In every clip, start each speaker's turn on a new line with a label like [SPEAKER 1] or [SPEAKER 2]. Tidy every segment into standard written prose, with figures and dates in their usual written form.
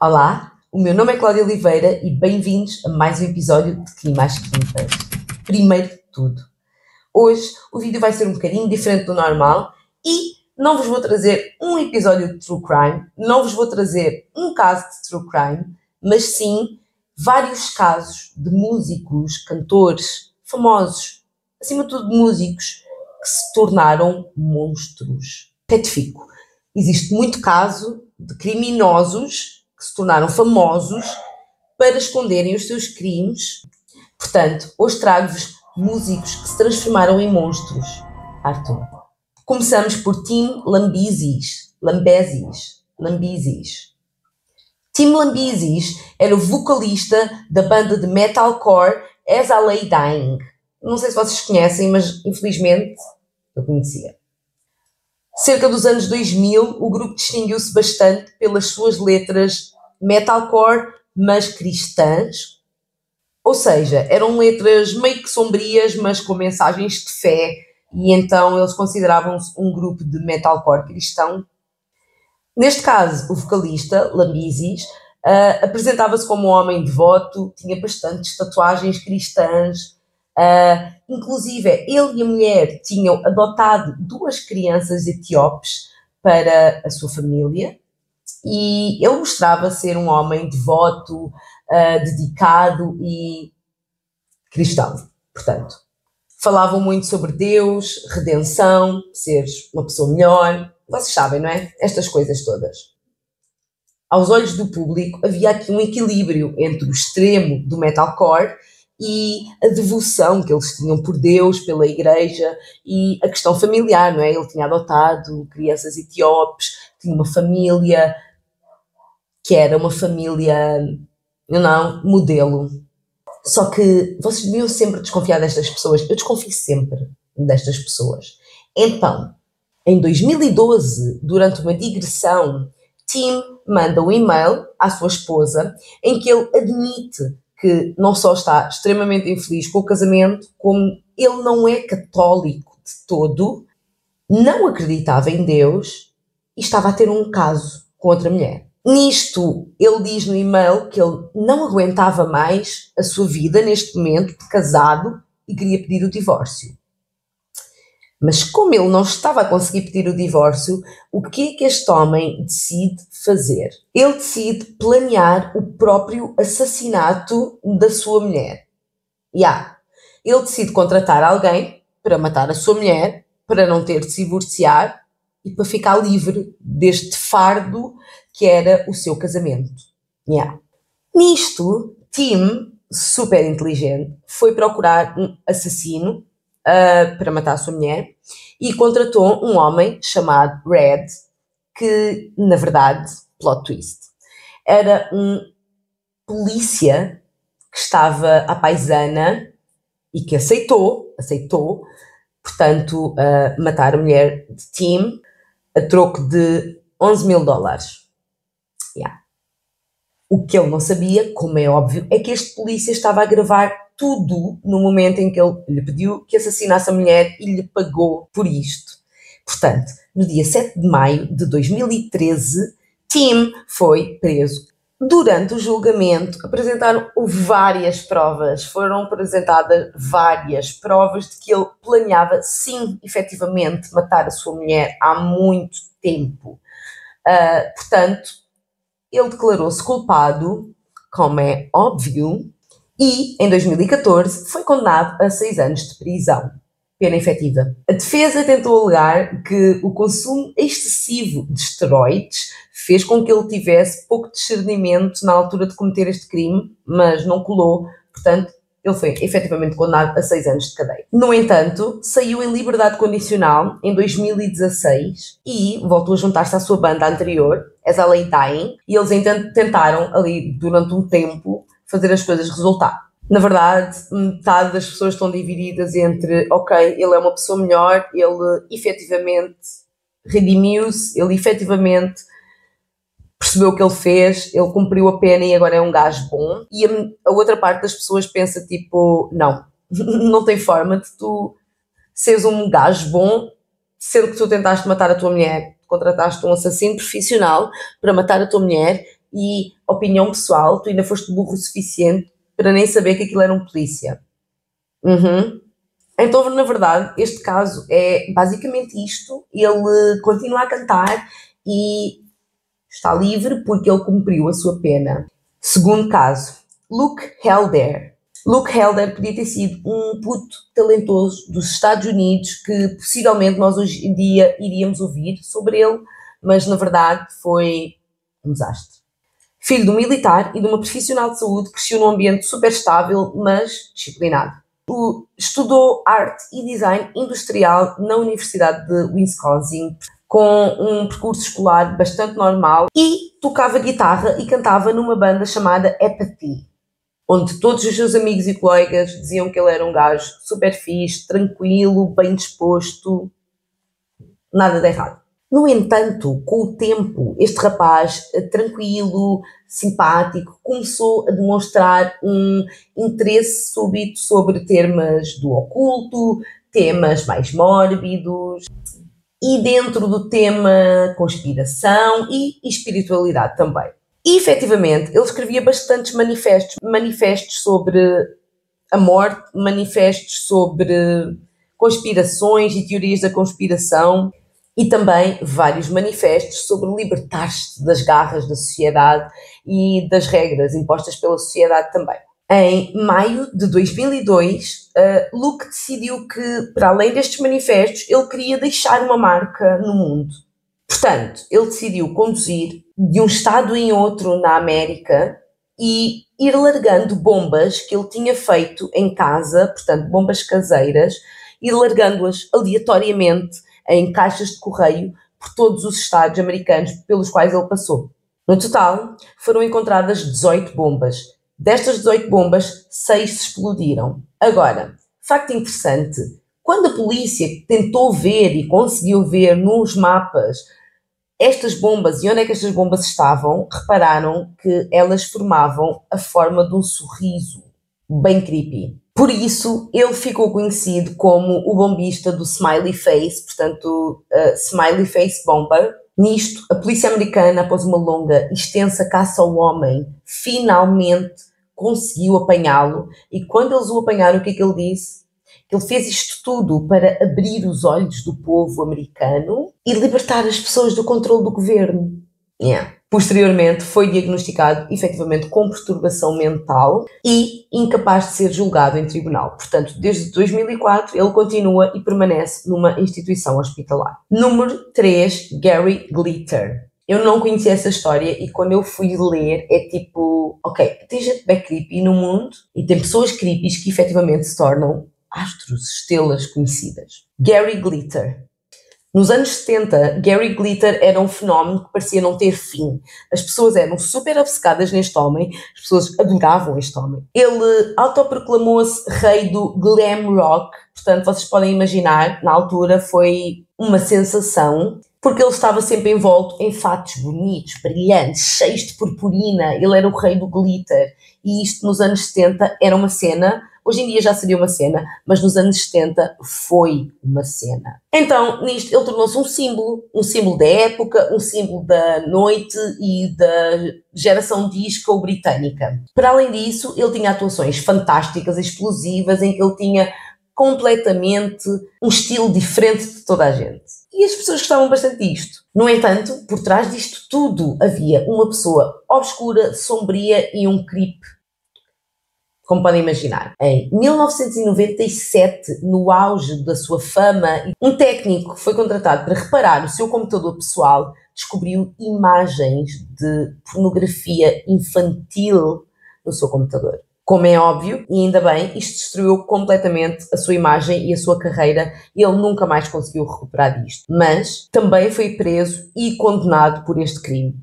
[SPEAKER 1] Olá, o meu nome é Cláudia Oliveira e bem-vindos a mais um episódio de Crime às Quintas. Primeiro de tudo, hoje o vídeo vai ser um bocadinho diferente do normal e não vos vou trazer um episódio de True Crime, não vos vou trazer um caso de True Crime, mas sim vários casos de músicos, cantores, famosos, acima de tudo músicos, que se tornaram monstros. Retifico, existe muito caso de criminosos que se tornaram famosos para esconderem os seus crimes. Portanto, hoje trago-vos músicos que se transformaram em monstros. Arthur. Começamos por Tim Lambesis. Tim Lambesis era o vocalista da banda de metalcore As I Lay Dying. Não sei se vocês conhecem, mas infelizmente eu conhecia. Cerca dos anos 2000, o grupo distinguiu-se bastante pelas suas letras metalcore, mas cristãs. Ou seja, eram letras meio que sombrias, mas com mensagens de fé, e então eles consideravam-se um grupo de metalcore cristão. Neste caso, o vocalista, Lambesis, apresentava-se como um homem devoto, tinha bastantes tatuagens cristãs. Inclusive, ele e a mulher tinham adotado 2 crianças etíopes para a sua família e ele mostrava ser um homem devoto, dedicado e cristão. Portanto, falavam muito sobre Deus, redenção, seres uma pessoa melhor. Vocês sabem, não é? Estas coisas todas. Aos olhos do público, havia aqui um equilíbrio entre o extremo do metalcore e a devoção que eles tinham por Deus, pela igreja e a questão familiar, não é? Ele tinha adotado crianças etíopes, tinha uma família que era uma família, modelo. Só que vocês deviam sempre desconfiar destas pessoas. Eu desconfio sempre destas pessoas. Então, em 2012, durante uma digressão, Tim manda um e-mail à sua esposa em que ele admite que não só está extremamente infeliz com o casamento, como ele não é católico de todo, não acreditava em Deus e estava a ter um caso com outra mulher. Nisto, ele diz no e-mail que ele não aguentava mais a sua vida neste momento de casado e queria pedir o divórcio. Mas como ele não estava a conseguir pedir o divórcio, o que é que este homem decide fazer? Ele decide planear o próprio assassinato da sua mulher. Ele decide contratar alguém para matar a sua mulher, para não ter de se divorciar e para ficar livre deste fardo que era o seu casamento. Nisto, Tim, super inteligente, foi procurar um assassino para matar a sua mulher e contratou um homem chamado Red, que, na verdade, plot twist, era um polícia que estava à paisana e que aceitou, portanto, matar a mulher de Tim a troco de $11.000. O que ele não sabia, como é óbvio, é que este polícia estava a gravar tudo no momento em que ele lhe pediu que assassinasse a mulher e lhe pagou por isto. Portanto, no dia 7 de maio de 2013, Tim foi preso. Durante o julgamento, foram apresentadas várias provas de que ele planeava, sim, efetivamente, matar a sua mulher há muito tempo. Portanto, ele declarou-se culpado, como é óbvio, e, em 2014, foi condenado a 6 anos de prisão. Pena efetiva. A defesa tentou alegar que o consumo excessivo de esteroides fez com que ele tivesse pouco discernimento na altura de cometer este crime, mas não colou, portanto, ele foi efetivamente condenado a 6 anos de cadeia. No entanto, saiu em liberdade condicional em 2016 e voltou a juntar-se à sua banda anterior, As I Lay Dying, e eles ainda tentaram, ali, durante um tempo, fazer as coisas resultar. Na verdade, metade das pessoas estão divididas entre, ok, ele é uma pessoa melhor, ele efetivamente redimiu-se, ele efetivamente percebeu o que ele fez, ele cumpriu a pena e agora é um gajo bom. E a outra parte das pessoas pensa tipo, não tem forma de tu seres um gajo bom, sendo que tu tentaste matar a tua mulher, contrataste um assassino profissional para matar a tua mulher e opinião pessoal, tu ainda foste burro o suficiente para nem saber que aquilo era um polícia. Então, na verdade, este caso é basicamente isto. Ele continua a cantar e está livre porque ele cumpriu a sua pena. Segundo caso, Luke Helder. Luke Helder podia ter sido um puto talentoso dos Estados Unidos que possivelmente nós hoje em dia iríamos ouvir sobre ele, mas na verdade foi um desastre. Filho de um militar e de uma profissional de saúde, cresceu num ambiente super estável, mas disciplinado. Estudou arte e design industrial na Universidade de Wisconsin, com um percurso escolar bastante normal, e tocava guitarra e cantava numa banda chamada Apathy, onde todos os seus amigos e colegas diziam que ele era um gajo super fixe, tranquilo, bem disposto, nada de errado. No entanto, com o tempo, este rapaz tranquilo, simpático, começou a demonstrar um interesse súbito sobre temas do oculto, temas mais mórbidos, e dentro do tema conspiração e espiritualidade também. E, efetivamente, ele escrevia bastantes manifestos sobre a morte, manifestos sobre conspirações e teorias da conspiração, e também vários manifestos sobre libertar-se das garras da sociedade e das regras impostas pela sociedade também. Em maio de 2002, Luke decidiu que, para além destes manifestos, ele queria deixar uma marca no mundo. Portanto, ele decidiu conduzir de um estado em outro na América e ir largando bombas que ele tinha feito em casa, portanto, bombas caseiras, e largando-as aleatoriamente em caixas de correio por todos os estados americanos pelos quais ele passou. No total, foram encontradas 18 bombas. Destas 18 bombas, 6 se explodiram. Agora, facto interessante, quando a polícia tentou ver e conseguiu ver nos mapas estas bombas e onde é que estas bombas estavam, repararam que elas formavam a forma de um sorriso, bem creepy. Por isso, ele ficou conhecido como o bombista do Smiley Face, portanto, Smiley Face Bomber. Nisto, a polícia americana, após uma longa e extensa caça ao homem, finalmente conseguiu apanhá-lo. E quando eles o apanharam, o que é que ele disse? Ele fez isto tudo para abrir os olhos do povo americano e libertar as pessoas do controle do governo. Posteriormente, foi diagnosticado efetivamente com perturbação mental e incapaz de ser julgado em tribunal. Portanto, desde 2004, ele continua e permanece numa instituição hospitalar. Número 3, Gary Glitter. Eu não conhecia essa história e quando eu fui ler é tipo, ok, tem gente bem creepy no mundo e tem pessoas creepy que efetivamente se tornam astros, estrelas conhecidas. Gary Glitter. Nos anos 70, Gary Glitter era um fenómeno que parecia não ter fim. As pessoas eram super obcecadas neste homem, as pessoas adoravam este homem. Ele autoproclamou-se rei do glam rock, portanto vocês podem imaginar, na altura foi uma sensação, porque ele estava sempre envolto em fatos bonitos, brilhantes, cheios de purpurina, ele era o rei do glitter, e isto nos anos 70 era uma cena. Hoje em dia já seria uma cena, mas nos anos 70 foi uma cena. Então, nisto, ele tornou-se um símbolo da época, um símbolo da noite e da geração disco britânica. Para além disso, ele tinha atuações fantásticas, explosivas, em que ele tinha completamente um estilo diferente de toda a gente. E as pessoas gostavam bastante disto. No entanto, por trás disto tudo havia uma pessoa obscura, sombria e um creep, como podem imaginar. Em 1997, no auge da sua fama, um técnico que foi contratado para reparar o seu computador pessoal descobriu imagens de pornografia infantil no seu computador. Como é óbvio, e ainda bem, isto destruiu completamente a sua imagem e a sua carreira e ele nunca mais conseguiu recuperar disto. Mas também foi preso e condenado por este crime.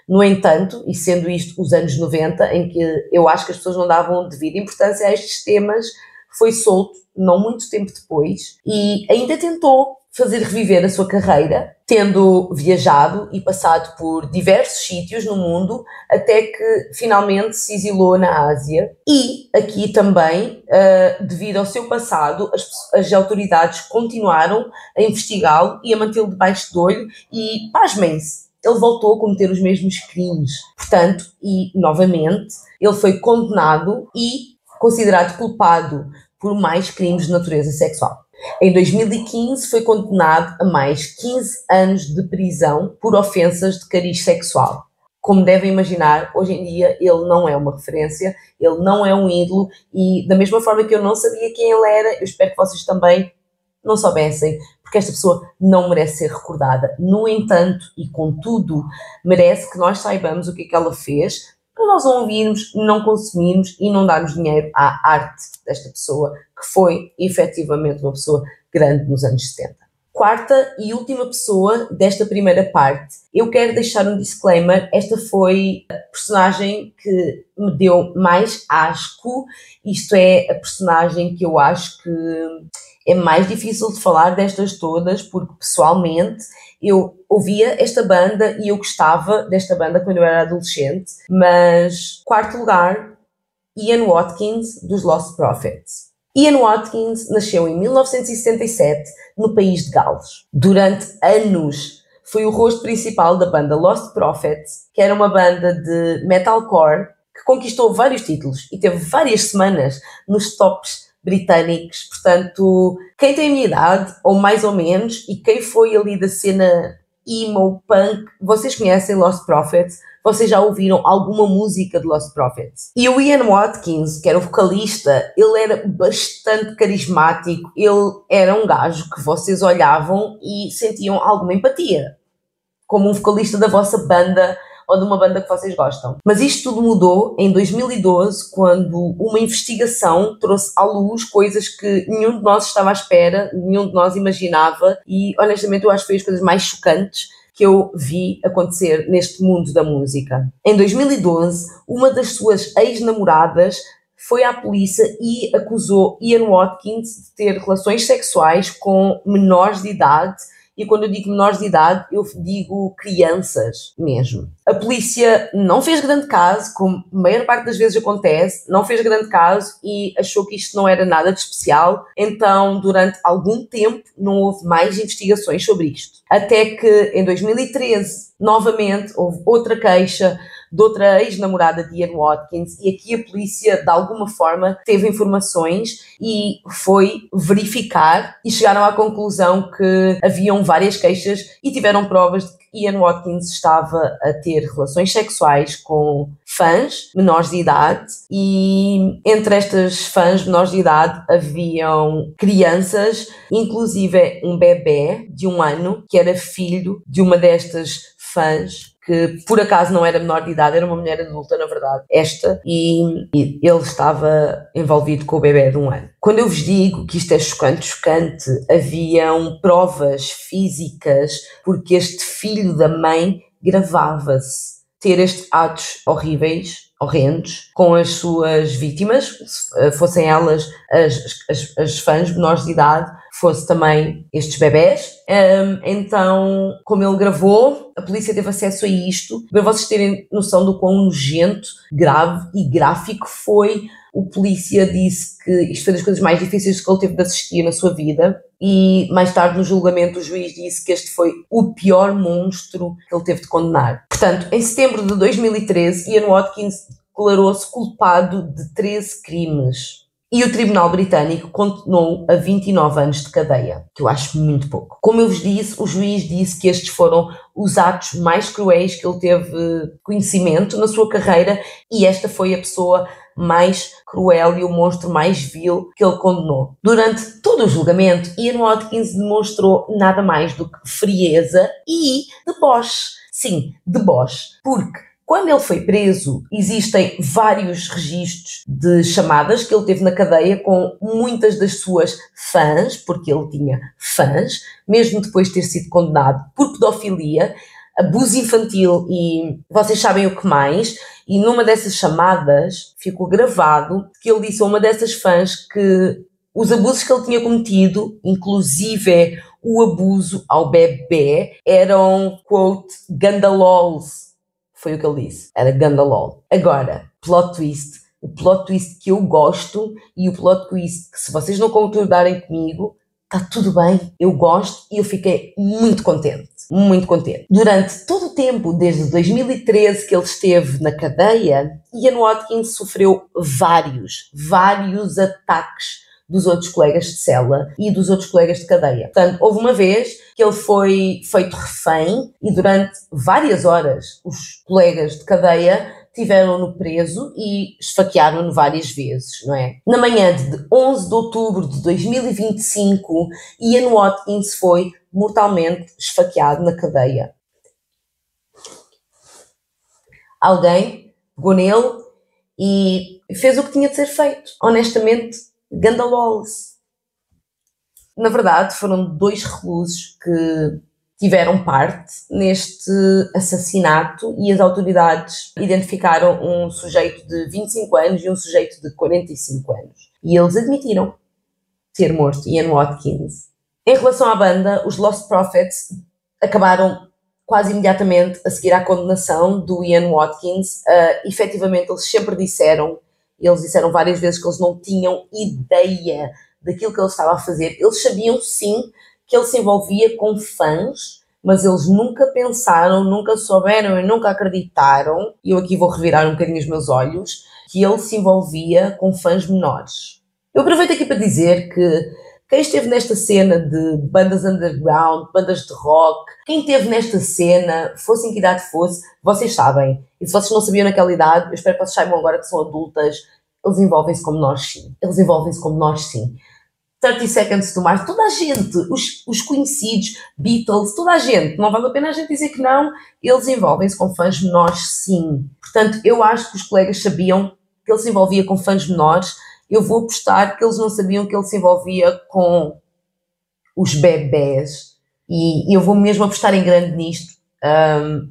[SPEAKER 1] No entanto, e sendo isto os anos 90, em que eu acho que as pessoas não davam devida importância a estes temas, foi solto não muito tempo depois e ainda tentou fazer reviver a sua carreira, tendo viajado e passado por diversos sítios no mundo, até que finalmente se exilou na Ásia. E aqui também, devido ao seu passado, as autoridades continuaram a investigá-lo e a mantê-lo debaixo de olho e, pasmem-se, ele voltou a cometer os mesmos crimes. Portanto, e novamente, ele foi condenado e considerado culpado por mais crimes de natureza sexual. Em 2015 foi condenado a mais 15 anos de prisão por ofensas de cariz sexual. Como devem imaginar, hoje em dia ele não é uma referência, ele não é um ídolo e da mesma forma que eu não sabia quem ele era, eu espero que vocês também não soubessem, porque esta pessoa não merece ser recordada. No entanto, e contudo, merece que nós saibamos o que é que ela fez, para nós não ouvirmos, não consumirmos e não darmos dinheiro à arte desta pessoa, que foi efetivamente uma pessoa grande nos anos 70. Quarta e última pessoa desta primeira parte. Eu quero deixar um disclaimer, esta foi a personagem que me deu mais asco, isto é a personagem que eu acho que é mais difícil de falar destas todas, porque pessoalmente eu ouvia esta banda e eu gostava desta banda quando eu era adolescente, mas quarto lugar, Ian Watkins, dos Lost Prophets. Ian Watkins nasceu em 1977 no país de Gales. Durante anos foi o rosto principal da banda Lost Prophets, que era uma banda de metalcore que conquistou vários títulos e teve várias semanas nos tops britânicos. Portanto, quem tem a minha idade, ou mais ou menos, e quem foi ali da cena emo, punk, vocês conhecem Lost Prophets, vocês já ouviram alguma música de Lost Prophets. E o Ian Watkins, que era o vocalista, ele era bastante carismático, ele era um gajo que vocês olhavam e sentiam alguma empatia, como um vocalista da vossa banda ou de uma banda que vocês gostam. Mas isto tudo mudou em 2012, quando uma investigação trouxe à luz coisas que nenhum de nós estava à espera, nenhum de nós imaginava, e honestamente eu acho que foi as coisas mais chocantes que eu vi acontecer neste mundo da música. Em 2012, uma das suas ex-namoradas foi à polícia e acusou Ian Watkins de ter relações sexuais com menores de idade. E quando eu digo menores de idade, eu digo crianças mesmo. A polícia não fez grande caso, como a maior parte das vezes acontece, não fez grande caso e achou que isto não era nada de especial. Então, durante algum tempo, não houve mais investigações sobre isto. Até que, em 2013, novamente, houve outra queixa de outra ex-namorada de Ian Watkins, e aqui a polícia, de alguma forma, teve informações e foi verificar e chegaram à conclusão que haviam várias queixas e tiveram provas de que Ian Watkins estava a ter relações sexuais com fãs menores de idade, e entre estas fãs menores de idade haviam crianças, inclusive um bebé de 1 ano, que era filho de uma destas fãs, que por acaso não era menor de idade, era uma mulher adulta, na verdade, e ele estava envolvido com o bebé de 1 ano. Quando eu vos digo que isto é chocante, haviam provas físicas, porque este filho da mãe gravava-se ter estes atos horríveis, horrendos, com as suas vítimas, fossem elas as fãs menores de idade, fosse também estes bebés. Então, como ele gravou, a polícia teve acesso a isto. Para vocês terem noção do quão nojento, grave e gráfico foi, o polícia disse que isto foi das coisas mais difíceis que ele teve de assistir na sua vida, e mais tarde no julgamento o juiz disse que este foi o pior monstro que ele teve de condenar. Portanto, em setembro de 2013, Ian Watkins declarou-se culpado de 13 crimes. E o Tribunal Britânico condenou a 29 anos de cadeia, que eu acho muito pouco. Como eu vos disse, o juiz disse que estes foram os atos mais cruéis que ele teve conhecimento na sua carreira, e esta foi a pessoa mais cruel e o monstro mais vil que ele condenou. Durante todo o julgamento, Ian Watkins demonstrou nada mais do que frieza e deboche. Sim, deboche. Porque quando ele foi preso, existem vários registros de chamadas que ele teve na cadeia com muitas das suas fãs, porque ele tinha fãs, mesmo depois de ter sido condenado por pedofilia, abuso infantil e vocês sabem o que mais. E numa dessas chamadas ficou gravado que ele disse a uma dessas fãs que os abusos que ele tinha cometido, inclusive o abuso ao bebê, eram, quote, gandalols. Foi o que ele disse, era gandalol. Agora, plot twist. O plot twist que eu gosto e o plot twist que, se vocês não concordarem comigo, está tudo bem, eu gosto e eu fiquei muito contente. muito contente. Durante todo o tempo, desde 2013 que ele esteve na cadeia, Ian Watkins sofreu vários ataques dos outros colegas de cela e dos outros colegas de cadeia. Portanto, houve uma vez que ele foi feito refém e durante várias horas os colegas de cadeia tiveram-no preso e esfaquearam-no várias vezes, não é? Na manhã de 11 de outubro de 2025, Ian Watkins foi mortalmente esfaqueado na cadeia. Alguém pegou nele e fez o que tinha de ser feito. Honestamente, Gandalols. Na verdade, foram 2 reclusos que tiveram parte neste assassinato e as autoridades identificaram um sujeito de 25 anos e um sujeito de 45 anos. E eles admitiram ter morto Ian Watkins. Em relação à banda, os Lost Prophets acabaram quase imediatamente a seguir à condenação do Ian Watkins. Efetivamente, eles disseram várias vezes que eles não tinham ideia daquilo que ele estava a fazer. Eles sabiam, sim, que ele se envolvia com fãs, mas eles nunca pensaram, nunca souberam e nunca acreditaram, e eu aqui vou revirar um bocadinho os meus olhos, que ele se envolvia com fãs menores. Eu aproveito aqui para dizer que quem esteve nesta cena de bandas underground, bandas de rock, quem esteve nesta cena, fosse em que idade fosse, vocês sabem. E se vocês não sabiam naquela idade, eu espero que vocês saibam agora que são adultas, eles envolvem-se como nós sim. 30 Seconds to Mars, toda a gente, os conhecidos, Beatles, toda a gente, não vale a pena a gente dizer que não, eles envolvem-se com fãs menores sim. Portanto, eu acho que os colegas sabiam que ele se envolvia com fãs menores. Eu vou apostar que eles não sabiam que ele se envolvia com os bebés, e eu vou mesmo apostar em grande nisto,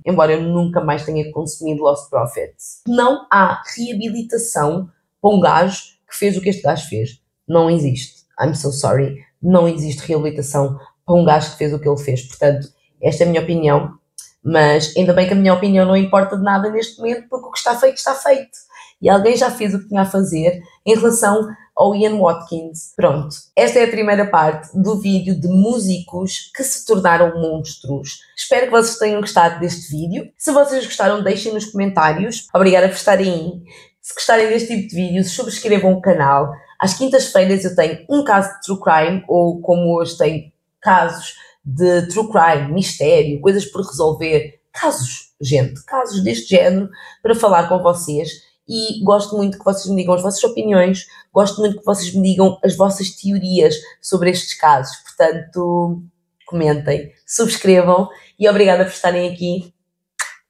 [SPEAKER 1] embora eu nunca mais tenha consumido Lost Prophets. Não há reabilitação para um gajo que fez o que este gajo fez. Não existe. I'm so sorry. Não existe reabilitação para um gajo que fez o que ele fez. Portanto, esta é a minha opinião, mas ainda bem que a minha opinião não importa de nada neste momento, porque o que está feito, está feito. E alguém já fez o que tinha a fazer em relação ao Ian Watkins. Pronto, esta é a primeira parte do vídeo de músicos que se tornaram monstros. Espero que vocês tenham gostado deste vídeo. Se vocês gostaram, deixem nos comentários. Obrigada por estarem aí. Se gostarem deste tipo de vídeos, subscrevam o canal. Às quintas-feiras eu tenho um caso de True Crime, ou como hoje tenho casos de True Crime, mistério, coisas por resolver. Casos deste género para falar com vocês. E gosto muito que vocês me digam as vossas opiniões, gosto muito que vocês me digam as vossas teorias sobre estes casos. Portanto, comentem, subscrevam e obrigada por estarem aqui.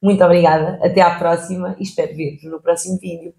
[SPEAKER 1] Muito obrigada, até à próxima e espero ver-vos no próximo vídeo.